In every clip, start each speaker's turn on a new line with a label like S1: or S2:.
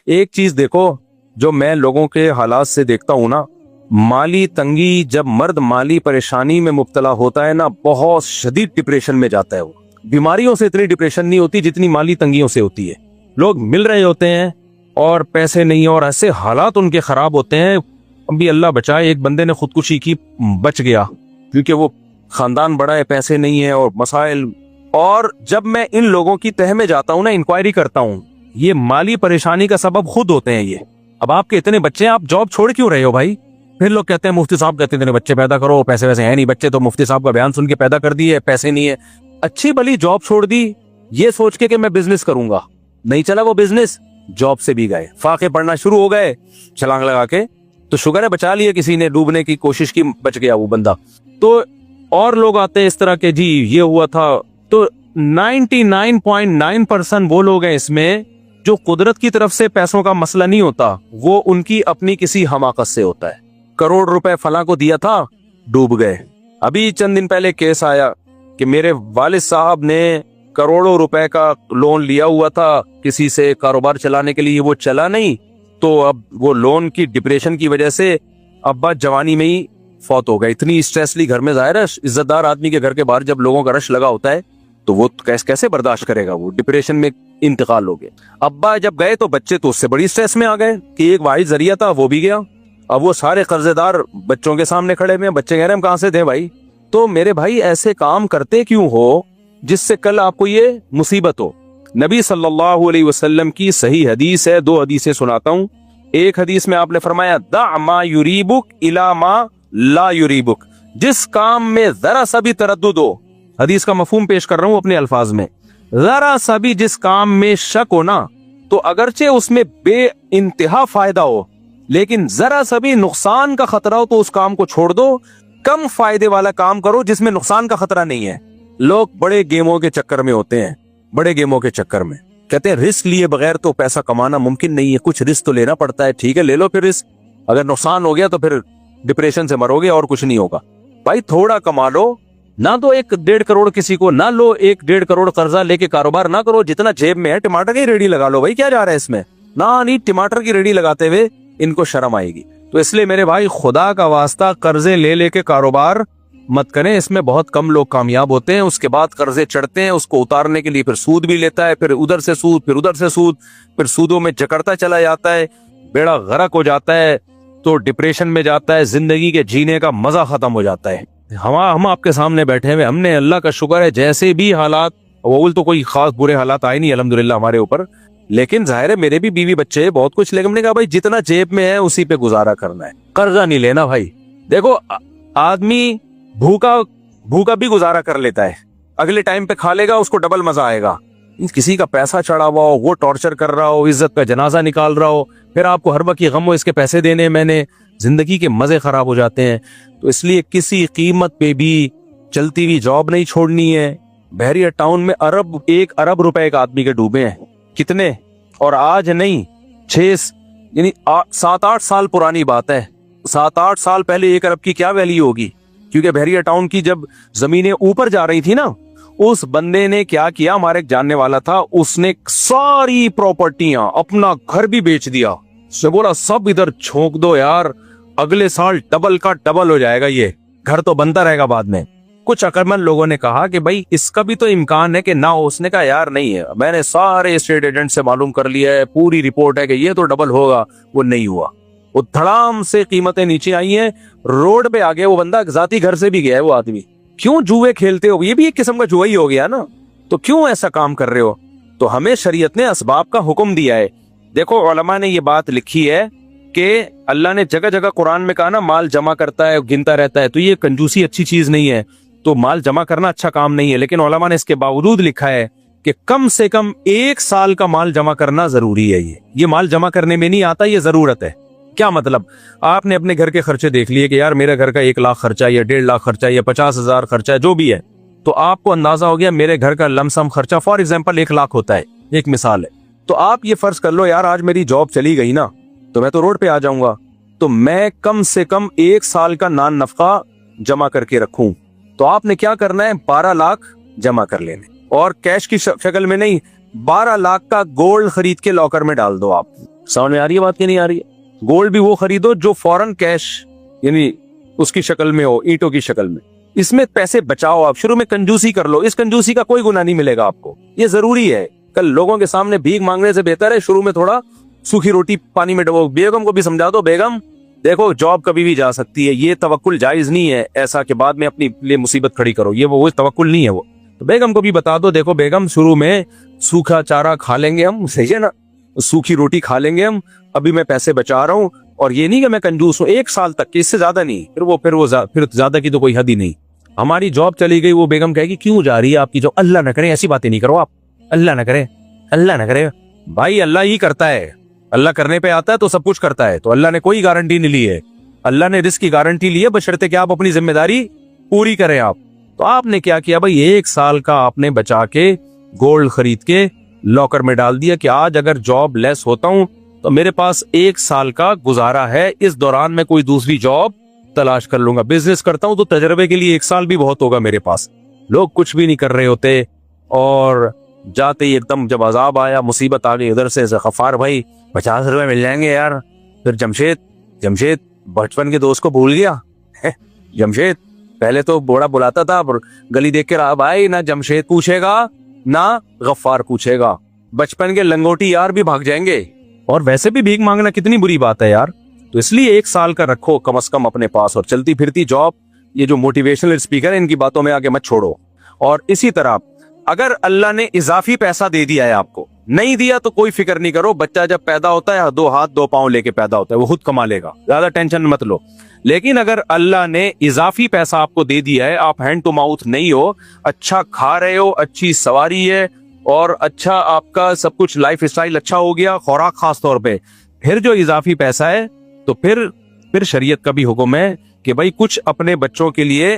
S1: एक चीज देखो, जो मैं लोगों के हालात से देखता हूं ना, माली तंगी, जब मर्द माली परेशानी में मुब्तला होता है ना, बहुत शदीद डिप्रेशन में जाता है। वो बीमारियों से इतनी डिप्रेशन नहीं होती जितनी माली तंगियों से होती है। लोग मिल रहे होते हैं और पैसे नहीं, और ऐसे हालात उनके खराब होते हैं। अभी अल्लाह बचाए, एक बंदे ने खुदकुशी की, बच गया, क्योंकि वो खानदान बड़ा है, पैसे नहीं है और मसाइल। और जब मैं इन लोगों की तह में जाता हूं ना, इंक्वायरी करता हूं, ये माली परेशानी का सबब खुद होते हैं ये। अब आपके इतने बच्चे हैं, आप जॉब छोड़ क्यों रहे हो भाई? फिर लोग कहते हैं मुफ्ती साहब कहते हैं बच्चे पैदा करो, पैसे वैसे है नहीं, बच्चे तो मुफ्ती साहब का बयान सुन के पैदा कर दिए, पैसे नहीं है। अच्छी भली जॉब छोड़ दी ये सोच के कि मैं बिजनेस करूंगा, नहीं चला वो बिजनेस, जॉब से भी गए, फाके पड़ना शुरू हो गए छलांग लगा के। तो शुगर है बचा लिए, किसी ने डूबने की कोशिश की, बच गया वो बंदा। तो और लोग आते हैं इस तरह के, जी ये हुआ था। तो 99.9% वो लोग हैं इसमें जो कुदरत की तरफ से पैसों का मसला नहीं होता, वो उनकी अपनी किसी हमाकत से होता है। करोड़ रुपए फला को दिया था, डूब गए। अभी चंद दिन पहले केस आया कि मेरे वालिद साहब ने करोड़ों रुपए का लोन लिया हुआ था किसी से कारोबार चलाने के लिए, वो चला नहीं, तो अब वो लोन की डिप्रेशन की वजह से अब्बा जवानी में ही फौत हो गए। इतनी स्ट्रेस ली घर में, जाहिर है इज्जतदार आदमी के घर के बाहर जब लोगों का रश लगा होता है तो वो कैसे बर्दाश्त करेगा, वो डिप्रेशन में इंतकाल हो गया। अब्बा जब गए तो बच्चे तो उससे बड़ी स्ट्रेस में आ गए कि एक वाहिद जरिया था वो भी गया। अब वो सारे कर्जेदार बच्चों के सामने खड़े हुए हैं, बच्चे कह रहे हैं हम कहां से दें भाई। तो मेरे भाई ऐसे काम करते क्यों हो जिससे कल आपको ये मुसीबत हो। नबी सल्लल्लाहु अलैहि वसल्लम की सही हदीस है, 2 हदीसें सुनाता हूं। एक हदीस में आपने फरमाया दा मा युरीबुक इला मा ला युरीबुक, जिस काम में जरा सा भी तरद्दुद हो, हदीस का मफहूम पेश कर रहा हूं अपने अल्फाज में, जरा सा भी जिस काम में शक हो ना, तो अगरचे उसमें बे इंतहा फायदा हो, लेकिन जरा सा भी नुकसान का खतरा हो तो उस काम को छोड़ दो। कम फायदे वाला काम करो जिसमें नुकसान का खतरा नहीं है। लोग बड़े गेमों के चक्कर में होते हैं, बड़े गेमों के चक्कर में कहते हैं रिस्क लिए बगैर तो पैसा कमाना मुमकिन नहीं है, कुछ रिस्क तो लेना पड़ता है। ठीक है, ले लो फिर रिस्क, अगर नुकसान हो गया तो फिर डिप्रेशन से मरोगे और कुछ नहीं होगा। भाई थोड़ा कमा लो, ना तो 1-1.5 करोड़ किसी को, ना लो 1-1.5 करोड़ कर्जा लेके कारोबार ना करो, जितना जेब में है टमाटर की रेडी लगा लो भाई, क्या जा रहा है इसमें। ना नहीं, टमाटर की रेडी लगाते हुए इनको शर्म आएगी। तो इसलिए मेरे भाई खुदा का वास्ता कर्जे ले लेके कारोबार मत करें, इसमें बहुत कम लोग कामयाब होते हैं। उसके बाद कर्जे चढ़ते हैं, उसको उतारने के लिए फिर सूद भी लेता है, फिर उधर से सूद, फिर उधर से सूद, फिर सूदों में जकड़ता चला जाता है, बेड़ा गर्क हो जाता है, तो डिप्रेशन में जाता है, जिंदगी के जीने का मजा खत्म हो जाता है। हम आपके सामने बैठे हुए, हमने अल्लाह का शुक्र है जैसे भी हालात, वो तो कोई खास बुरे हालात आए नहीं अल्हम्दुलिल्लाह हमारे ऊपर, लेकिन जाहिर है मेरे भी बीवी बच्चे हैं, बहुत कुछ, लेकिन हमने कहा भाई जितना जेब में है उसी पे गुजारा करना है, कर्जा नहीं लेना भाई। देखो आदमी भूखा भी गुजारा कर लेता है, अगले टाइम पे खा लेगा, उसको डबल मजा आएगा। किसी का पैसा चढ़ा हुआ हो, वो टॉर्चर कर रहा हो, इज्जत का जनाजा निकाल रहा हो, फिर आपको हर वक्त गम हो इसके पैसे देने, मैंने जिंदगी के मजे खराब हो जाते हैं। तो इसलिए किसी कीमत पे भी चलती हुई जॉब नहीं छोड़नी है। बहरिया टाउन में 1 अरब रुपए का आदमी के डूबे हैं, कितने, और आज नहीं 6 यानी 7-8 साल पुरानी बात है। 7-8 साल पहले 1 अरब की क्या वैल्यू होगी, क्योंकि बहरिया टाउन की जब जमीनें ऊपर जा रही थी ना, उस बंदे ने क्या किया, हमारे एक जानने वाला था, उसने सारी प्रॉपर्टियां, अपना घर भी बेच दिया, उसने बोला सब इधर झोंक दो यार, अगले साल डबल का डबल हो जाएगा, ये घर तो बनता रहेगा बाद में। कुछ अकलमंद लोगों ने कहा कि भाई इसका भी तो इम्कान है कि ना हो, उसने कहा यार नहीं है, मैंने सारे एस्टेट एजेंट से मालूम कर लिया है, पूरी रिपोर्ट है कि ये तो डबल होगा, वो नहीं हुआ। वो धड़ाम से कीमतें नीचे आई हैं, रोड पे आ गया वो बंदा, जाती घर से भी गया है वो आदमी। क्यों जुए खेलते हो, ये भी एक किस्म का जुआ ही हो गया ना, तो क्यों ऐसा काम कर रहे हो। तो हमें शरीयत ने असबाब का हुक्म दिया है। देखो उलमा ने ये बात लिखी है कि अल्लाह ने जगह जगह कुरान में कहा ना माल जमा करता है, गिनता रहता है, तो ये कंजूसी अच्छी चीज नहीं है, तो माल जमा करना अच्छा काम नहीं है। लेकिन उलमा ने इसके बावजूद लिखा है कि कम से कम 1 साल का माल जमा करना जरूरी है। ये माल जमा करने में नहीं आता, ये जरूरत है। क्या मतलब, आपने अपने घर के खर्चे देख लिए कि यार मेरे घर का 1 लाख खर्चा या 1.5 लाख खर्चा या 50,000 खर्चा है, जो भी है, तो आपको अंदाजा हो गया मेरे घर का लमसम खर्चा फॉर एग्जाम्पल 1 लाख होता है, एक मिसाल है। तो आप ये फर्ज कर लो यार आज मेरी जॉब चली गई ना, तो मैं तो रोड पे आ जाऊंगा, तो मैं कम से कम 1 साल का नान नफका जमा करके रखूं। तो आपने क्या करना है, 12 लाख जमा कर लेने, और कैश की शक्ल में नहीं, 12 लाख का गोल्ड खरीद के लॉकर में डाल दो आप। समझ में आ रही है बात कि नहीं आ रही है? गोल्ड भी वो खरीदो जो फौरन कैश यानी उसकी शक्ल में हो, ईंटों की शक्ल में। इसमें पैसे बचाओ, आप शुरू में कंजूसी कर लो, इस कंजूसी का कोई गुनाह नहीं मिलेगा आपको, ये जरूरी है। कल लोगों के सामने भीख मांगने से बेहतर है शुरू में थोड़ा सूखी रोटी पानी में डुबो। बेगम को भी समझा दो, बेगम देखो जॉब कभी भी जा सकती है, ये तवक्कुल जायज नहीं है ऐसा कि बाद में अपनी लिए मुसीबत खड़ी करो, ये वो तवक्कुल नहीं है वो। तो बेगम को भी बता दो, देखो बेगम शुरू में सूखा चारा खा लेंगे हम, सही है ना, सूखी रोटी खा लेंगे हम, अभी मैं पैसे बचा रहा हूँ, और ये नहीं कि मैं कंजूस हूँ, 1 साल तक, इससे ज्यादा नहीं, फिर ज्यादा की तो कोई हद ही नहीं। हमारी जॉब चली गई, वो बेगम कहेगी क्यों जा रही है आपकी जॉब? अल्लाह न करे ऐसी बातें नहीं करो आप, अल्लाह न करे, अल्लाह न करे। भाई अल्लाह ही करता है, अल्लाह करने पे आता है तो सब कुछ करता है, तो अल्लाह ने कोई गारंटी नहीं ली है, अल्लाह ने रिस्क की गारंटी ली है, बशर्ते कि आप अपनी जिम्मेदारी पूरी करें आप। तो आपने क्या किया भाई, 1 साल का आपने बचा के गोल्ड खरीद के लॉकर में डाल दिया कि आज अगर जॉब लेस होता हूं तो मेरे पास 1 साल का गुजारा है, इस दौरान मैं कोई दूसरी जॉब तलाश कर लूंगा। बिजनेस करता हूं तो तजर्बे के लिए 1 साल भी बहुत होगा मेरे पास। लोग कुछ भी नहीं कर रहे होते और जाते ही एकदम जब अजाब आया, मुसीबत आ गई उधर से, गफ्फार भाई 50 रुपए मिल जाएंगे यार। फिर जमशेद बचपन के दोस्त को भूल गया जमशेद पहले तो बड़ा बुलाता था, गली देख के रहा भाई, ना जमशेद पूछेगा ना गफ्फार पूछेगा, बचपन के लंगोटी यार भी भाग जाएंगे। और वैसे भी भीख मांगना कितनी बुरी बात है यार, तो इसलिए 1 साल का रखो कम से कम अपने पास, और चलती फिरती जॉब, ये जो मोटिवेशनल स्पीकर है इनकी बातों में आके मत छोड़ो। और इसी तरह अगर अल्लाह ने इजाफी पैसा दे दिया है आपको, नहीं दिया तो कोई फिक्र नहीं करो, बच्चा जब पैदा होता है 2 हाथ 2 पांव लेके पैदा होता है, वो खुद कमा लेगा, ज्यादा टेंशन मत लो। लेकिन अगर अल्लाह ने इजाफी पैसा आपको दे दिया है, आप हैंड टू माउथ नहीं हो, अच्छा खा रहे हो, अच्छी सवारी है और अच्छा आपका सब कुछ लाइफ स्टाइल अच्छा हो गया, खुराक खास तौर पे, फिर जो इजाफी पैसा है तो फिर शरीयत का भी हुक्म है कि भाई कुछ अपने बच्चों के लिए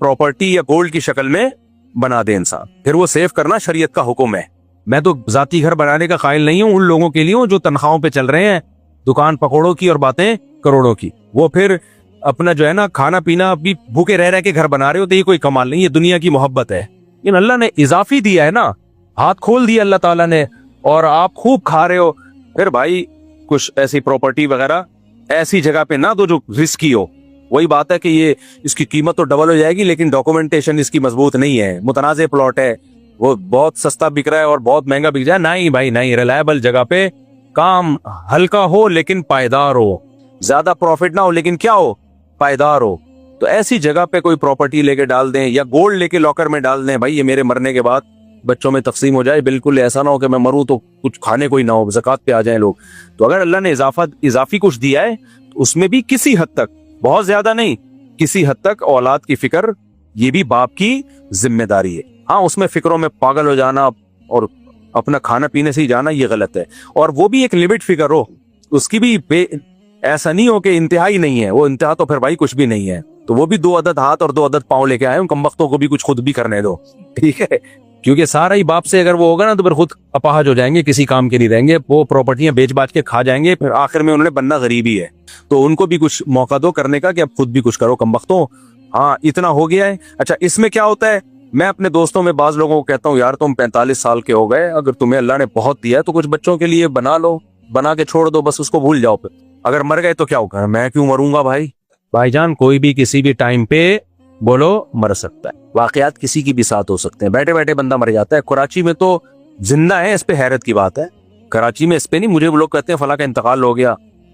S1: प्रॉपर्टी या गोल्ड की शक्ल में बना दे इंसान, फिर वो सेव करना शरीयत का हुक्म है। मैं तो जाती घर बनाने का कायल नहीं हूं, उन लोगों के लिए हूं जो तनख्वाहों पे चल रहे हैं, दुकान पकौड़ों की और बातें करोड़ों की, वो फिर अपना जो है ना खाना पीना अभी भूखे रह के घर बना रहे हो, तो ये कोई कमाल नहीं, ये दुनिया की मोहब्बत है। लेकिन अल्लाह ने इजाफी दिया है ना, हाथ खोल दिया अल्लाह ताला ने, और आप खूब खा रहे हो, फिर भाई कुछ ऐसी प्रॉपर्टी वगैरह ऐसी जगह पे ना दो जो रिस्की हो। वही बात है कि ये इसकी कीमत तो डबल हो जाएगी लेकिन डॉक्यूमेंटेशन इसकी मजबूत नहीं है, मुतनाज़े प्लॉट है, वो बहुत सस्ता बिक रहा है और बहुत महंगा बिक जाए, नहीं भाई नहीं, रिलायबल जगह पे काम हल्का हो लेकिन पायदार हो, ज्यादा प्रॉफिट ना हो लेकिन क्या हो, पायदार हो। तो ऐसी जगह पे कोई प्रॉपर्टी लेके डाल दें या गोल्ड लेके लॉकर में डाल दें, भाई ये मेरे मरने के बाद बच्चों में तकसीम हो जाए, बिल्कुल ऐसा ना हो कि मैं मरूं तो कुछ खाने को ही ना हो, ज़कात पे आ जाए लोग। तो अगर अल्लाह ने इजाफी कुछ दिया है तो उसमें भी किसी हद तक, बहुत ज्यादा नहीं, किसी हद तक औलाद की फिक्र ये भी बाप की जिम्मेदारी है। हाँ, उसमें फिक्रों में पागल हो जाना और अपना खाना पीने से ही जाना ये गलत है, और वो भी एक लिमिट फिक्र हो, उसकी भी ऐसा नहीं हो कि इंतहा ही नहीं है, वो इंतहा तो फिर भाई कुछ भी नहीं है। तो वो भी 2 अदद हाथ और 2 अदद पाँव लेके आए, उन कमबख्तों को भी कुछ खुद भी करने दो, ठीक है, क्योंकि सारा ही बाप से अगर वो होगा ना तो फिर खुद अपाहज हो जाएंगे, किसी काम के नहीं रहेंगे, वो प्रॉपर्टियां बेच बाच के खा जाएंगे, फिर आखिर में उन्होंने बनना गरीब ही है। तो उनको भी कुछ मौका दो करने का कि अब खुद भी कुछ करो कमबख्तों। हाँ, इतना हो गया है। अच्छा, इसमें क्या होता है, मैं अपने दोस्तों में बाज लोगों को कहता हूँ, यार तुम 45 साल के हो गए, अगर तुम्हें अल्लाह ने बहुत दिया है तो कुछ बच्चों के लिए बना लो, बना के छोड़ दो, बस उसको भूल जाओ। फिर अगर मर गए तो क्या होगा, मैं क्यों मरूंगा भाईजान, कोई भी किसी भी टाइम पे बोलो मर सकता है, वाकयात किसी की भी साथ हो सकते हैं, बैठे बैठे बंदा मर जाता है। कराची में तो जिंदा है, इस पे हैरत की बात है, कराची में इस पे नहीं, मुझे लोग कहते हैं फला का इंतकाल हो गया,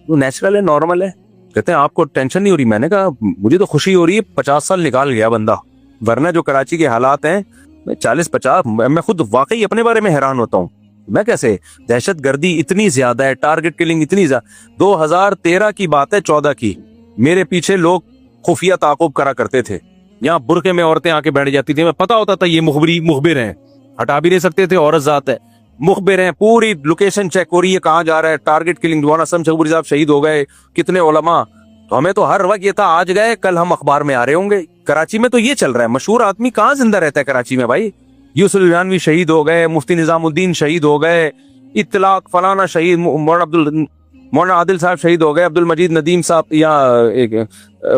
S1: वो नेचुरल है, नॉर्मल है, कहते हैं आपको टेंशन नहीं हो रही, मैंने कहा मुझे तो खुशी हो रही है, 50 साल निकाल गया बंदा, वरना जो कराची के हालात हैं 40-50, मैं खुद वाकई अपने बारे में हैरान होता हूँ, मैं कैसे, दहशत गर्दी इतनी ज्यादा है, टारगेट किलिंग इतनी ज्यादा। 2013 की बात है, 14 की, मेरे पीछे लोग खुफिया ताकुब करा करते थे, यहाँ बुरके में औरतें आके बैठ जाती थी, मैं पता होता था ये मुखबिर हैं, हटा भी नहीं सकते थे, औरत जात है, मुखबिर हैं, पूरी लोकेशन चेक हो रही है, कहाँ जा रहा है, टारगेट किलिंग, मौलाना असम शगुरी साहब शहीद हो गए, कितने उलमा, तो हमें तो हर वक्त ये था आज गए कल हम अखबार में आ रहे होंगे। कराची में तो ये चल रहा है, मशहूर आदमी कहाँ जिंदा रहता है कराची में भाई, यूसुफ जानवी शहीद हो गए, मुफ्ती निजामुद्दीन शहीद हो गए, इत्तलाक फलाना शहीद, मौलाना आदिल साहब शहीद हो गए, अब्दुल मजीद नदीम साहब, या एक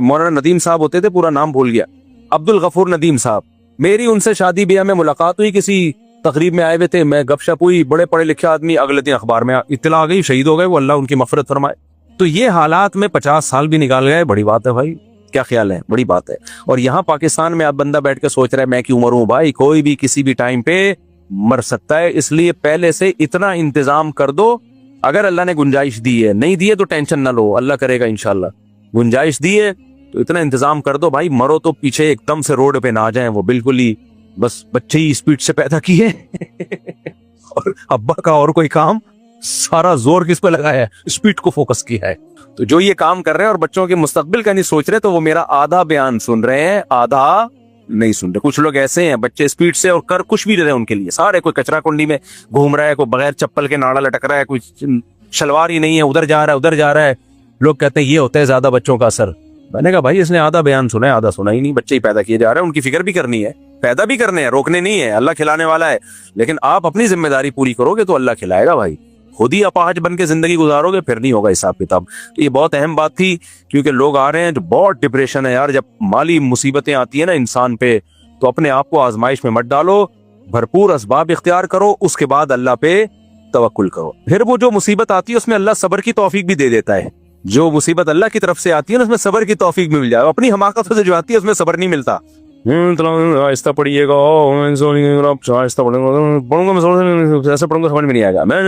S1: मौलाना नदीम साहब होते थे, पूरा नाम भूल गया, अब्दुल गफूर नदीम साहब, मेरी उनसे शादी ब्याह में मुलाकात हुई किसी تقریب میں آئے ہوئے تھے, میں گپ شپ ہوئی, بڑے پڑھے لکھے آدمی, اگلے دن اخبار میں اطلاع آ گئی شہید ہو گئے, وہ اللہ ان کی مغفرت فرمائے. تو یہ حالات میں 50 سال بھی نکال گئے, بڑی بات ہے بھائی, کیا خیال ہے, بڑی بات ہے. اور یہاں پاکستان میں اب بندہ بیٹھ کے سوچ رہا ہے میں کیوں مروں بھائی, کوئی بھی کسی بھی ٹائم پہ مر سکتا ہے, اس لیے پہلے سے اتنا انتظام کر دو. اگر اللہ نے گنجائش دی ہے, نہیں دی ہے تو ٹینشن نہ لو, اللہ کرے گا انشاءاللہ. گنجائش دی ہے تو اتنا انتظام کر دو بھائی, مرو تو پیچھے ایک دم سے روڈ پہ نہ آ جائیں, وہ بالکل ہی بس بچے ہی اسپیڈ سے پیدا کیے اور ابا کا اور کوئی کام, سارا زور کس پہ لگایا ہے, اسپیڈ کو فوکس کیا ہے. تو جو یہ کام کر رہے ہیں اور بچوں کے مستقبل کا نہیں سوچ رہے, تو وہ میرا آدھا بیان سن رہے ہیں, آدھا نہیں سن رہے. کچھ لوگ ایسے ہیں بچے اسپیڈ سے اور کر کچھ بھی رہے ان کے لیے سارے, کوئی کچرا کنڈی میں گھوم رہا ہے, کوئی بغیر چپل کے ناڑا لٹک رہا ہے, کوئی شلوار ہی نہیں ہے, ادھر جا رہا ہے. لوگ کہتے ہیں یہ ہوتا ہے زیادہ بچوں کا اثر. میں نے کہا بھائی اس نے آدھا بیان سنا ہے, آدھا سنا ہی نہیں. بچے ہی پیدا کیے جا رہے ہیں, ان کی فکر بھی کرنی ہے, پیدا بھی کرنے ہیں, روکنے نہیں ہے, اللہ کھلانے والا ہے. لیکن آپ اپنی ذمہ داری پوری کرو گے تو اللہ کھلائے گا بھائی. خود ہی اپاہج بن کے زندگی گزارو گے پھر نہیں ہوگا حساب کتاب. تو یہ بہت اہم بات تھی, کیونکہ لوگ آ رہے ہیں جو بہت ڈپریشن ہے یار. جب مالی مصیبتیں آتی ہیں نا انسان پہ, تو اپنے آپ کو آزمائش میں مت ڈالو, بھرپور اسباب اختیار کرو, اس کے بعد اللہ پہ توکل کرو. پھر وہ جو مصیبت آتی ہے اس میں اللہ صبر کی توفیق بھی دے دیتا ہے. جو مصیبت اللہ کی طرف سے آتی ہے نا اس میں صبر کی توفیق بھی مل جائے. اپنی حماقت سے جو آتی ہے اس میں صبر نہیں ملتا. آہستہ پڑھیے گا, آہستہ پڑھوں گا, ایسا پڑھوں گا سمجھ میں نہیں آئے گا. میں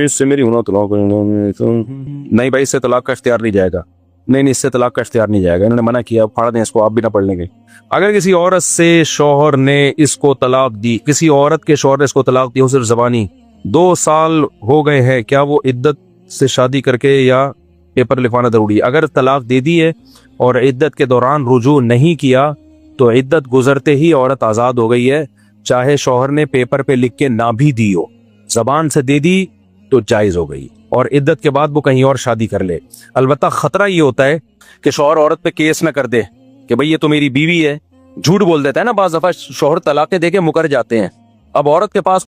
S1: اس سے میری ہونا طلاق نہیں بھائی, اس سے طلاق کا اختیار نہیں جائے گا. نہیں اس سے طلاق کا اختیار نہیں جائے گا. انہوں نے منع کیا, پھاڑ دیں اس کو, آپ بھی نہ پڑھ لیں گے. اگر کسی عورت سے شوہر نے اس کو طلاق دی, کسی عورت کے شوہر نے اس کو طلاق دی, وہ صرف زبانی 2 سال ہو گئے ہیں, کیا وہ عدت سے شادی کر کے یا پیپر لکھوانا ضروری ہے؟ اگر طلاق دے دی ہے اور عدت کے دوران رجوع نہیں کیا تو عدت گزرتے ہی عورت آزاد ہو گئی ہے, چاہے شوہر نے پیپر پہ لکھ کے نہ بھی دی ہو. زبان سے دے دی تو جائز ہو گئی, اور عدت کے بعد وہ کہیں اور شادی کر لے. البتہ خطرہ یہ ہوتا ہے کہ شوہر عورت پہ کیس نہ کر دے کہ بھئی یہ تو میری بیوی ہے. جھوٹ بول دیتا ہے نا بعض دفعہ, شوہر طلاقیں دے کے مکر جاتے ہیں. اب عورت کے پاس